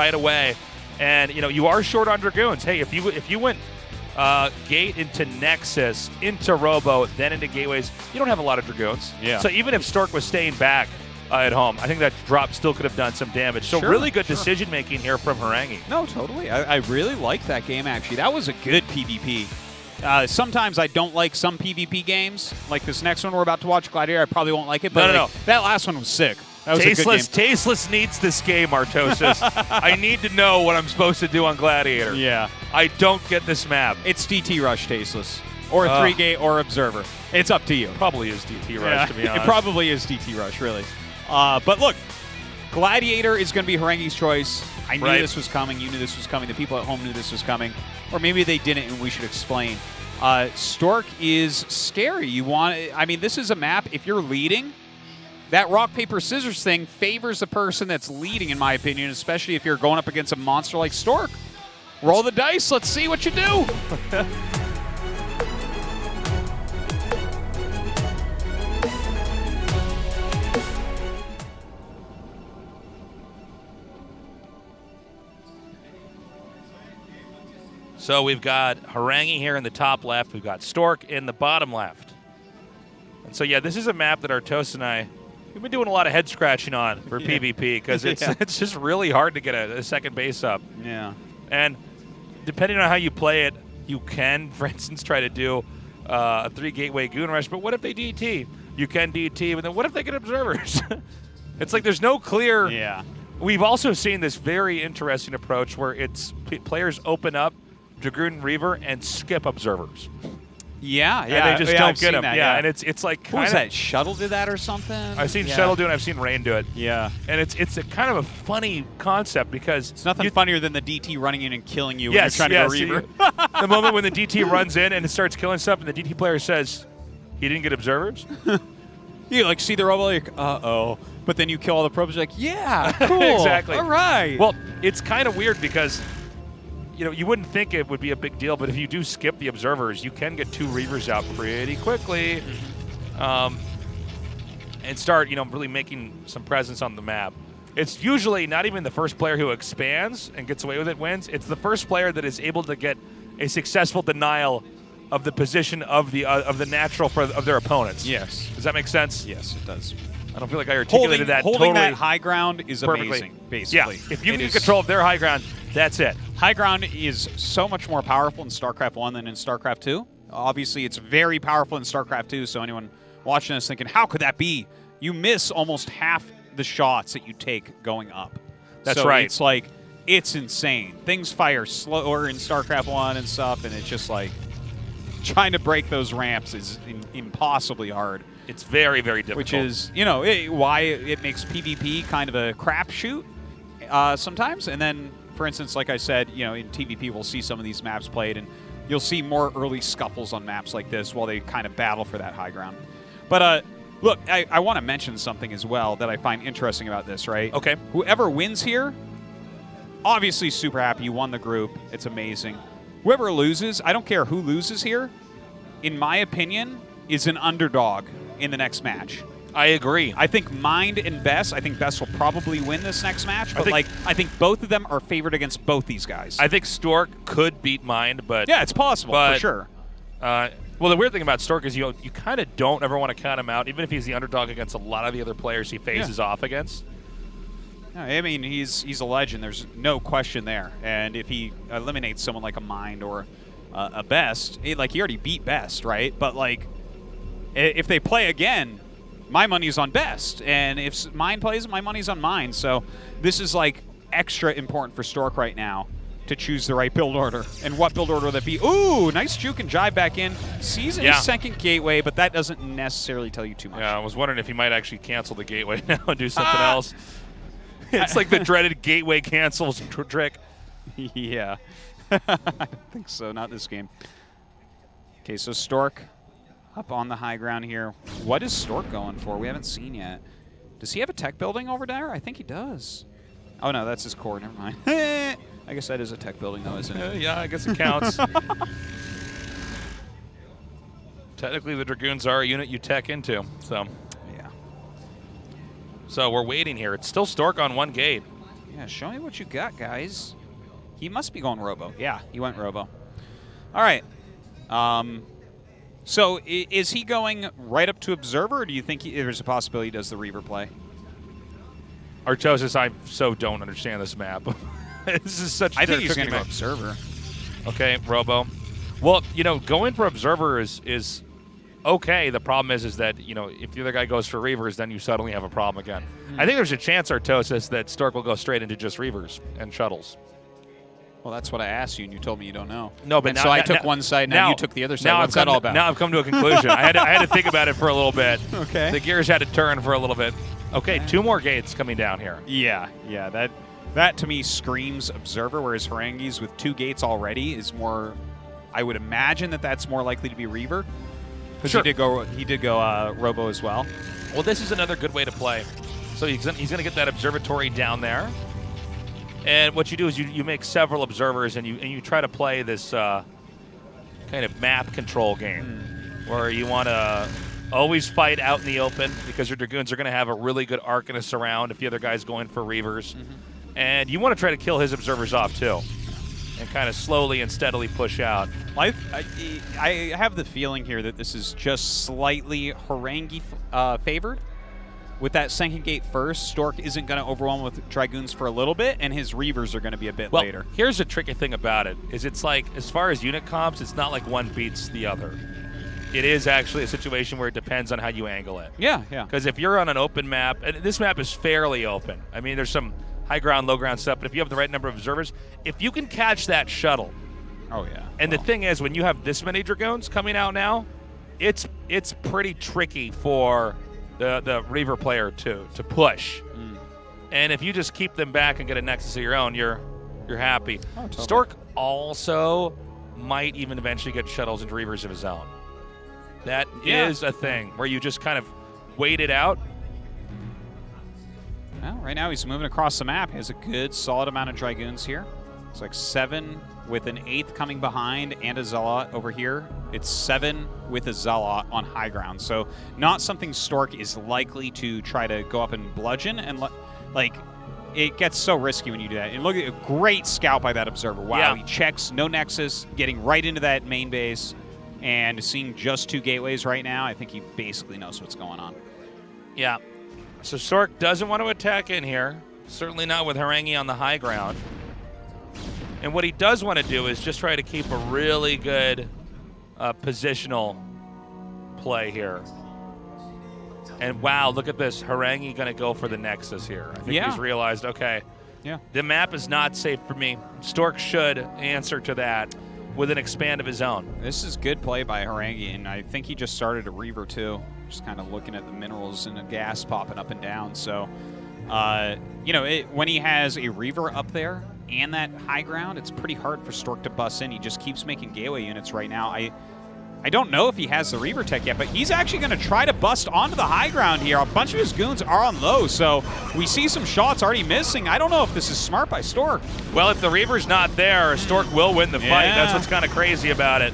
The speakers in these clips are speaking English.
right away. And, you are short on Dragoons. Hey, if you went Gate into Nexus, into Robo, then into Gateways, you don't have a lot of Dragoons. Yeah. So even if Stork was staying back at home, I think that drop still could have done some damage. So really good decision-making here from Horang2. No, totally. I really liked that game, actually. That was a good PvP. Sometimes I don't like some PvP games. Like this next one we're about to watch, Gladiator, I probably won't like it. But no. That last one was sick. That was a good game. Tasteless needs this game, Artosis. I need to know what I'm supposed to do on Gladiator. Yeah. I don't get this map. It's DT Rush Tasteless. Or 3-gate or Observer. It's up to you. Probably is DT Rush, to be honest. It probably is DT Rush, really. But look, Gladiator is going to be Horang2's choice. I knew this was coming. You knew this was coming. The people at home knew this was coming. Or maybe they didn't, and we should explain. Stork is scary. I mean, this is a map, if you're leading, that rock, paper, scissors thing favors the person that's leading, in my opinion, especially if you're going up against a monster like Stork. Roll the dice. Let's see what you do. So we've got Horang2 here in the top left. We've got Stork in the bottom left. And so, yeah, this is a map that Artos and I, we've been doing a lot of head scratching on for PvP because it's just really hard to get a second base up. Yeah. And depending on how you play it, you can, for instance, try to do a 3-gateway Goon Rush. But what if they DT? You can DT, but then what if they get observers? It's like there's no clear. Yeah. We've also seen this very interesting approach where it's players open up Dragoon Reaver and skip observers. Yeah, and they just don't get them. That, and it's like kind of that Shuttle did that or something. I've seen Shuttle do it. I've seen Rain do it. Yeah, and it's a kind of a funny concept because it's nothing funnier than the DT running in and killing you when you're trying to go Reaver. The moment when the DT runs in and it starts killing stuff, and the DT player says he didn't get observers. You like see the robo, like uh-oh, but then you kill all the probes. You're like, yeah, cool, exactly. All right. Well, it's kind of weird because, you wouldn't think it would be a big deal, but if you do skip the observers, you can get 2 Reavers out pretty quickly and start, really making some presence on the map. It's usually not even the first player who expands and gets away with it wins. It's the first player that is able to get a successful denial of the position of the natural of their opponents. Yes. Does that make sense? Yes, it does. I don't feel like I articulated that holding totally that high ground is amazing, basically. Yeah, if you can get control of their high ground, that's it. High ground is so much more powerful in StarCraft 1 than in StarCraft 2. Obviously, it's very powerful in StarCraft 2, so anyone watching this thinking, how could that be? You miss almost half the shots that you take going up. That's right. It's like, it's insane. Things fire slower in StarCraft 1 and stuff, and it's just like, trying to break those ramps is impossibly hard. It's very, very difficult. Which is, why it makes PvP kind of a crapshoot sometimes. And then, for instance, like I said, in TVP, we'll see some of these maps played, and you'll see more early scuffles on maps like this while they kind of battle for that high ground. But, look, I want to mention something as well that I find interesting about this, right? Okay. Whoever wins here, obviously super happy. You won the group. It's amazing. Whoever loses, I don't care who loses here, in my opinion, is an underdog in the next match. I agree. I think Mind and Best, I think Best will probably win this next match, but I think both of them are favored against both these guys. I think Stork could beat Mind, but... Yeah, it's possible, for sure. Well, the weird thing about Stork is you kind of don't ever want to count him out, even if he's the underdog against a lot of the other players he faces off against. I mean, he's a legend. There's no question there. And if he eliminates someone like a Mind or a Best, he already beat Best, right? But, if they play again, my money's on Best. And if Mind plays, my money's on Mind. So this is, extra important for Stork right now to choose the right build order. And what build order will that be? Ooh, nice juke and jive back in. Sees a second gateway, but that doesn't necessarily tell you too much. Yeah, I was wondering if he might actually cancel the gateway now and do something else. It's like the dreaded gateway cancels trick. Yeah. I think so. Not this game. Okay, so Stork up on the high ground here. What is Stork going for? We haven't seen yet. Does he have a tech building over there? I think he does. Oh, no, that's his core. Never mind. I guess that is a tech building, though, isn't it? Yeah, I guess it counts. Technically, the Dragoons are a unit you tech into, so... Yeah. So we're waiting here. It's still Stork on one gate. Yeah, show me what you got, guys. He must be going Robo. Yeah, he went Robo. All right. So is he going right up to Observer, or do you think there's a possibility he does the Reaver play? Artosis, I so don't understand this map. This is such. I think he's going to go Observer. Okay, Robo. Well, you know, going for Observer is okay. The problem is that, you know, if the other guy goes for Reavers, then you suddenly have a problem again. I think there's a chance, Artosis, that Stork will go straight into just Reavers and shuttles. Well, that's what I asked you, and you told me you don't know. No, but so I took one side, now you took the other side. Now What's that all about? Now I've come to a conclusion. I had to think about it for a little bit. Okay. The gears had to turn for a little bit. Okay, 2 more gates coming down here. Yeah, yeah. That to me screams Observer, whereas Horang2's with 2 gates already is more. I would imagine that's more likely to be Reaver. Because sure. he did go Robo as well. Well, this is another good way to play. So he's going to get that observatory down there. And what you do is you make several observers, and you try to play this kind of map control game where you want to always fight out in the open because your Dragoons are going to have a really good arc and a surround if the other guy's going for Reavers. And you want to try to kill his observers off too and kind of slowly and steadily push out. I have the feeling here that this is just slightly Horang2 favored. With that second gate first, Stork isn't going to overwhelm with Dragoons for a little bit, and his Reavers are going to be a bit later. Here's the tricky thing about it, is it's like, as far as unit comps, it's not like one beats the other. It is actually a situation where it depends on how you angle it. Yeah, yeah. Because if you're on an open map, and this map is fairly open. I mean, there's some high ground, low ground stuff, but if you have the right number of observers, if you can catch that shuttle. Oh, yeah. And the thing is, when you have this many Dragoons coming out now, it's pretty tricky for the Reaver player to push. And if you just keep them back and get a Nexus of your own, you're happy. Oh, totally. Stork also might even eventually get shuttles into Reavers of his own. That is a thing where you just kind of wait it out. Well, right now he's moving across the map. He has a good, solid amount of Dragoons here. It's like 7 with an 8th coming behind and a Zealot over here. It's 7 with a Zealot on high ground. So not something Stork is likely to try to go up and bludgeon. And like, it gets so risky when you do that. And look at a great scout by that Observer. Wow, yeah. He checks, no Nexus, getting right into that main base. And seeing just 2 gateways right now, I think he basically knows what's going on. Yeah. So Stork doesn't want to attack in here. Certainly not with Horang2 on the high ground. And what he does want to do is just try to keep a really good positional play here. And wow, look at this. Horang2 going to go for the Nexus here. I think he's realized, okay, the map is not safe for me. Stork should answer to that with an expand of his own. This is good play by Horang2, and I think he just started a Reaver too. Just kind of looking at the minerals and the gas popping up and down. So, you know, when he has a Reaver up there and that high ground, it's pretty hard for Stork to bust in. He just keeps making gateway units right now. I don't know if he has the Reaver tech yet, but he's actually going to try to bust onto the high ground here. A bunch of his goons are on low, so we see some shots already missing. I don't know if this is smart by Stork. Well, if the Reaver's not there, Stork will win the fight. That's what's kind of crazy about it.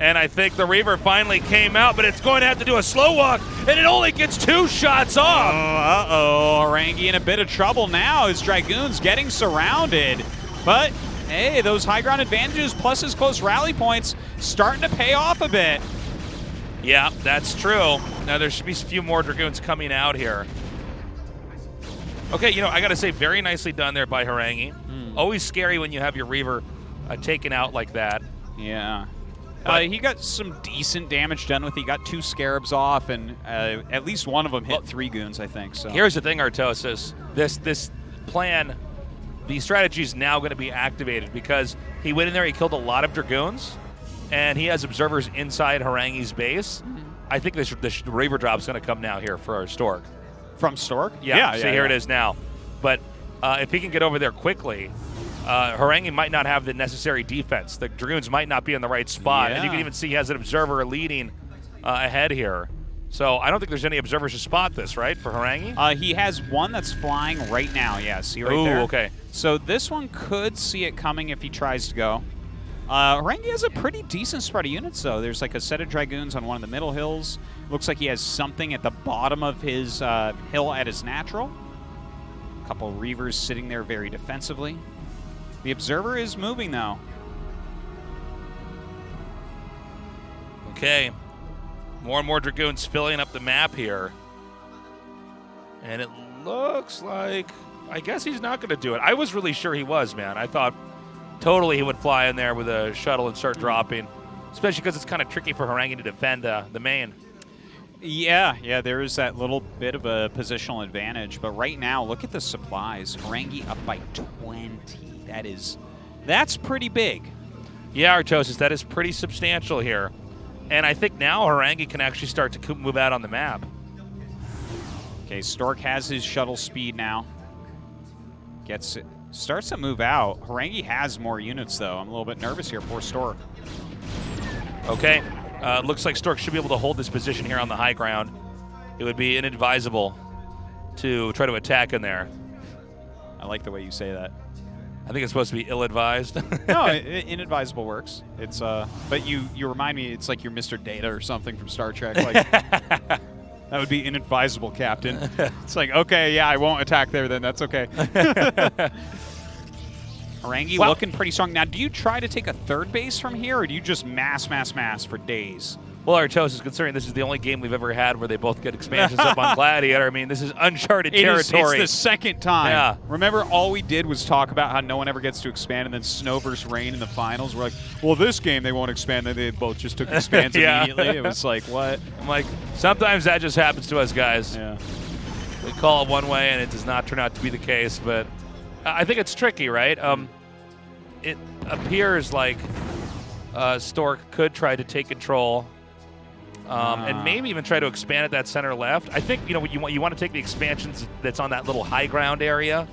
And I think the Reaver finally came out, but it's going to have to do a slow walk, and it only gets 2 shots off. Uh-oh, Horang2 in a bit of trouble now. His Dragoon's getting surrounded. But, hey, those high ground advantages plus his close rally points starting to pay off a bit. Yeah, that's true. Now, there should be a few more Dragoons coming out here. Okay, you know, I got to say, very nicely done there by Horang2. Always scary when you have your Reaver taken out like that. Yeah. He got some decent damage done with it. He got 2 Scarabs off, and at least one of them hit 3 goons, I think. So here's the thing, Artosis. This plan, the strategy is now going to be activated because he went in there, he killed a lot of Dragoons, and he has observers inside Horang2's base. I think the Reaver drop is going to come now here for our Stork. From Stork? Yeah, here it is now. But if he can get over there quickly, Horang2 might not have the necessary defense. The Dragoons might not be in the right spot. And you can even see he has an observer leading ahead here. So I don't think there's any observers to spot this, right, for Horang2? He has one that's flying right now, see right there? Okay. So this one could see it coming if he tries to go. Horang2 has a pretty decent spread of units, though. There's like a set of Dragoons on one of the middle hills. Looks like he has something at the bottom of his hill at his natural. A couple Reavers sitting there very defensively. The Observer is moving, though. Okay. More and more Dragoons filling up the map here. And it looks like, I guess he's not going to do it. I was really sure he was, man. I thought totally he would fly in there with a shuttle and start dropping, especially because it's kind of tricky for Horang2 to defend the main. Yeah, there is that little bit of a positional advantage. But right now, look at the supplies. Horang2 up by 20. That's pretty big. Yeah, Artosis, that is pretty substantial here. And I think now Horang2 can actually start to move out on the map. Okay, Stork has his shuttle speed now. Gets it. Starts to move out. Horang2 has more units, though. I'm a little bit nervous here for Stork. Okay. Looks like Stork should be able to hold this position here on the high ground. It would be inadvisable to try to attack in there. I like the way you say that. I think it's supposed to be ill-advised. No, inadvisable works. It's but you remind me, it's like you're Mr. Data or something from Star Trek. Like that would be inadvisable, Captain. It's like, okay, yeah, I won't attack there then. That's okay. Horang2 looking pretty strong. Now, do you try to take a third base from here, or do you just mass for days? Well, Artosis, considering this is the only game we've ever had where they both get expansions up on Gladiator, I mean, this is uncharted territory. It's the second time. Yeah. Remember, all we did was talk about how no one ever gets to expand, and then Snow vs. Rain in the finals. We're like, well, this game they won't expand. They both just took expands immediately. It was like, what? I'm like, sometimes that just happens to us, guys. Yeah. We call it one way, and it does not turn out to be the case. But I think it's tricky, right? It appears like Stork could try to take control. And maybe even try to expand at that center left. I think you want to take the expansions that's on that little high ground area,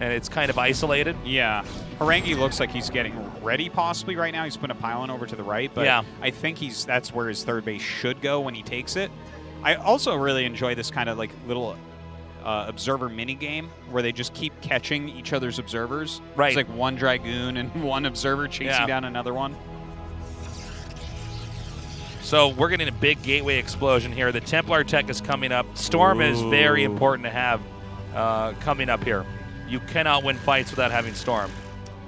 and it's kind of isolated. Yeah, Horang2 looks like he's getting ready possibly right now. He's putting a pylon over to the right, but yeah. I think that's where his third base should go when he takes it. I also really enjoy this kind of like little observer mini game where they just keep catching each other's observers. Right, it's like one Dragoon and one observer chasing down another one. So we're getting a big gateway explosion here. The Templar tech is coming up. Storm is very important to have coming up here. You cannot win fights without having Storm.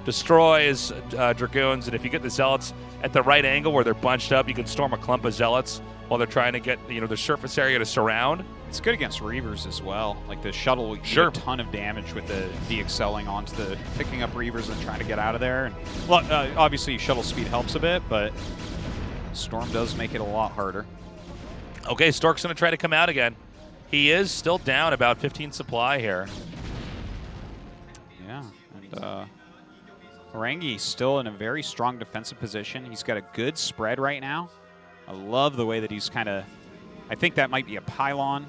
Destroys Dragoons, and if you get the Zealots at the right angle where they're bunched up, you can storm a clump of Zealots while they're trying to get the surface area to surround. It's good against Reavers as well. Like the shuttle will do a ton of damage with the de-excelling onto the picking up Reavers and trying to get out of there. And, well, obviously shuttle speed helps a bit, but Storm does make it a lot harder. Okay, Stork's going to try to come out again. He is still down about 15 supply here. Yeah, and Horang2 still in a very strong defensive position. He's got a good spread right now. I love the way that he's kind of, I think that might be a pylon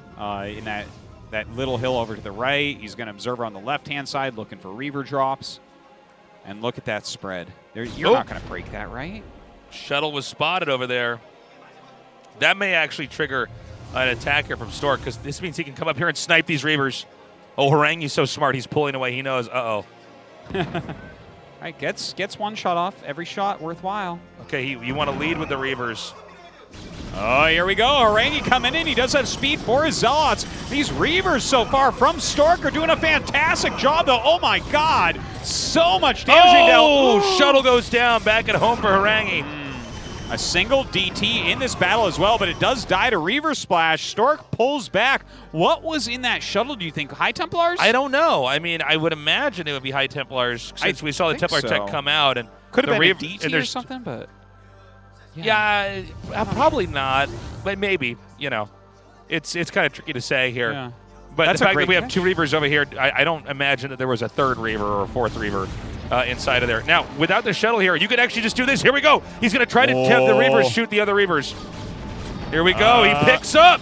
in that little hill over to the right. He's going to observe on the left-hand side looking for Reaver drops. And look at that spread. You're not going to break that, right? Shuttle was spotted over there. That may actually trigger an attack here from Stork, because this means he can come up here and snipe these Reavers. Oh, Horang2's so smart. He's pulling away. He knows. Uh-oh. All right, gets one shot off. Every shot worthwhile. Okay, you want to lead with the Reavers. Oh, here we go. Horang2 coming in. He does have speed for his Zealots. These Reavers so far from Stork are doing a fantastic job, though. Oh, my God. So much damage. Oh, shuttle goes down. Back at home for Horang2. A single DT in this battle as well, but it does die to Reaver Splash. Stork pulls back. What was in that shuttle, do you think? High Templars? I don't know. I mean, I would imagine it would be High Templars, since we saw the Templar tech come out. And could have been a DT or something, but... Yeah, probably not, but maybe. It's kind of tricky to say here. Yeah. But the fact that we have two Reavers over here, I don't imagine that there was a third Reaver or a fourth Reaver inside of there. Now, without the shuttle here, you could actually just do this. Here we go. He's going to try to have the Reavers shoot the other Reavers. Here we go. He picks up.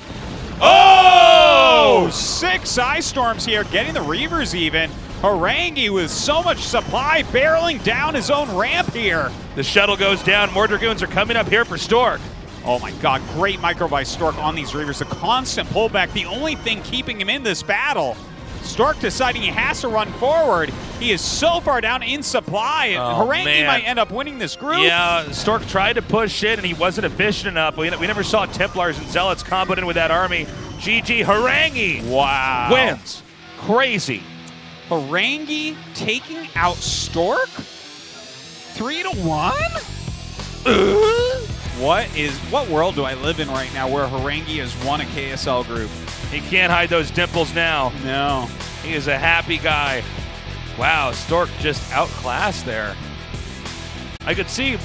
Oh! 6 Ice Storms here, getting the Reavers even. Horang2 with so much supply, barreling down his own ramp here. The shuttle goes down. More Dragoons are coming up here for Stork. Oh my God, great micro by Stork on these Reavers. A constant pullback, the only thing keeping him in this battle. Stork deciding he has to run forward. He is so far down in supply. Horang2 might end up winning this group. Yeah, Stork tried to push in, and he wasn't efficient enough. We never saw Templars and Zealots comboed in with that army. GG, Horang2 wins. Crazy. Horang2 taking out Stork? 3-1? What world do I live in right now where Horang2 has won a KSL group? He can't hide those dimples now. No. He is a happy guy. Wow, Stork just outclassed there. I could see,